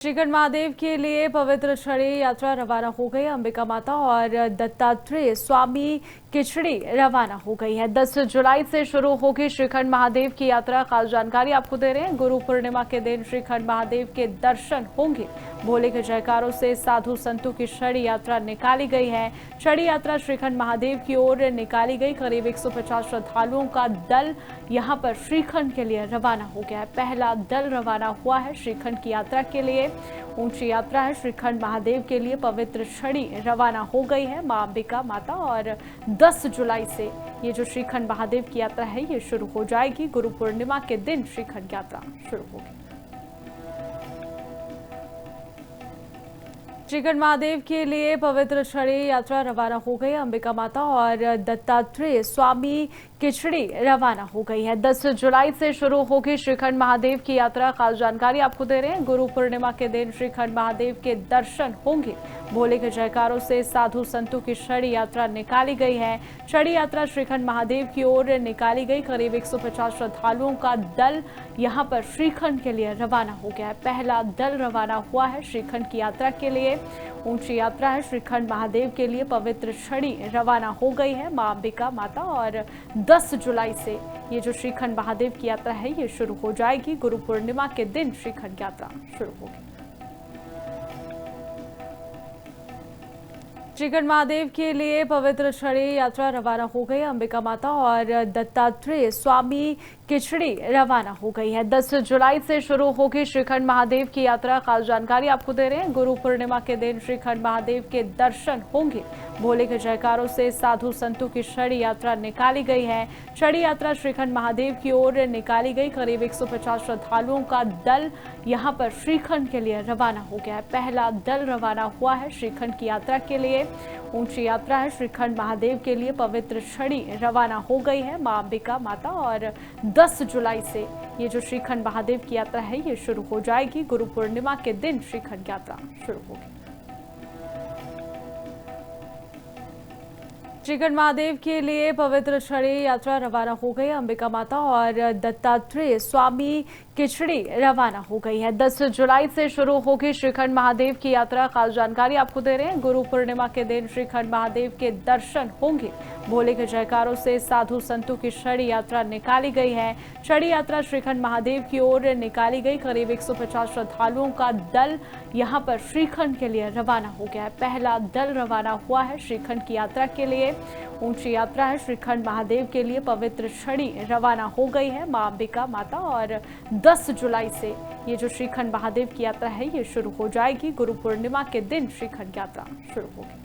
श्रीखंड महादेव के लिए पवित्र छड़ी यात्रा रवाना हो गई। अंबिका माता और दत्तात्रेय स्वामी की छड़ी रवाना हो गई है। 10 जुलाई से शुरू होगी श्रीखंड महादेव की यात्रा। खास जानकारी आपको दे रहे हैं। गुरु पूर्णिमा के दिन श्रीखंड महादेव के दर्शन होंगे। भोले के जयकारों से साधु संतों की छड़ी यात्रा निकाली गई है। छड़ी यात्रा श्रीखंड महादेव की ओर निकाली गई। करीब 150 श्रद्धालुओं का दल यहां पर श्रीखंड के लिए रवाना हो गया है। पहला दल रवाना हुआ है श्रीखंड की यात्रा के लिए। ऊंची यात्रा है श्रीखंड महादेव के लिए। पवित्र छड़ी रवाना हो गई है मां अंबिका माता और 10 जुलाई से ये जो श्रीखंड महादेव की यात्रा है ये शुरू हो जाएगी। गुरु पूर्णिमा के दिन श्रीखंड यात्रा शुरू होगी। श्रीखंड महादेव के लिए पवित्र छड़ी यात्रा रवाना हो गई। अंबिका माता और दत्तात्रेय स्वामी की छड़ी रवाना हो गई है। 10 जुलाई से शुरू होगी श्रीखंड महादेव की यात्रा। खास जानकारी आपको दे रहे हैं। गुरु पूर्णिमा के दिन श्रीखंड महादेव के दर्शन होंगे। भोले के जयकारों से साधु संतों की छड़ी यात्रा निकाली गई है। छड़ी यात्रा श्रीखंड महादेव की ओर निकाली गई। करीब 150 श्रद्धालुओं का दल यहां पर श्रीखंड के लिए रवाना हो गया है। पहला दल रवाना हुआ है श्रीखंड की यात्रा के लिए। ऊंची यात्रा है श्रीखंड महादेव के लिए। पवित्र छड़ी रवाना हो गई है मां अंबिका माता और 10 जुलाई से ये जो श्रीखंड महादेव की यात्रा है ये शुरू हो जाएगी। गुरु पूर्णिमा के दिन श्रीखंड यात्रा शुरू होगी। श्रीखंड महादेव के लिए पवित्र छड़ी यात्रा रवाना हो गई। अंबिका माता और दत्तात्रेय स्वामी की छड़ी रवाना हो गई है। 10 जुलाई से शुरू होगी श्रीखंड महादेव की यात्रा। खास जानकारी आपको दे रहे हैं। गुरु पूर्णिमा के दिन श्रीखंड महादेव के दर्शन होंगे। भोले के जयकारों से साधु संतों की छड़ी यात्रा निकाली गई है। छड़ी यात्रा श्रीखंड महादेव की ओर निकाली गई। करीब 150 श्रद्धालुओं का दल यहां पर श्रीखंड के लिए रवाना हो गया है। पहला दल रवाना हुआ है श्रीखंड की यात्रा के लिए। ऊंची यात्रा है श्रीखंड महादेव के लिए। पवित्र छड़ी रवाना हो गई है मां अंबिका माता और 10 जुलाई से ये जो श्रीखंड महादेव की यात्रा है ये शुरू हो जाएगी। गुरु पूर्णिमा के दिन श्रीखंड यात्रा शुरू होगी। श्रीखंड महादेव के लिए पवित्र छड़ी यात्रा रवाना हो गई। अंबिका माता और दत्तात्रेय स्वामी की छड़ी रवाना हो गई है। 10 जुलाई से शुरू होगी श्रीखंड महादेव की यात्रा। खास जानकारी आपको दे रहे हैं। गुरु पूर्णिमा के दिन श्रीखंड महादेव के दर्शन होंगे। भोले के जयकारों से साधु संतों की छड़ी यात्रा निकाली गई है। छड़ी यात्रा श्रीखंड महादेव की ओर निकाली गई। करीब 150 श्रद्धालुओं का दल यहां पर श्रीखंड के लिए रवाना हो गया है। पहला दल रवाना हुआ है श्रीखंड की यात्रा के लिए। ऊंची यात्रा है श्रीखंड महादेव के लिए। पवित्र छड़ी रवाना हो गई है मां अंबिका माता और 10 जुलाई से ये जो श्रीखंड महादेव की यात्रा है ये शुरू हो जाएगी। गुरु पूर्णिमा के दिन श्रीखंड यात्रा शुरू होगी।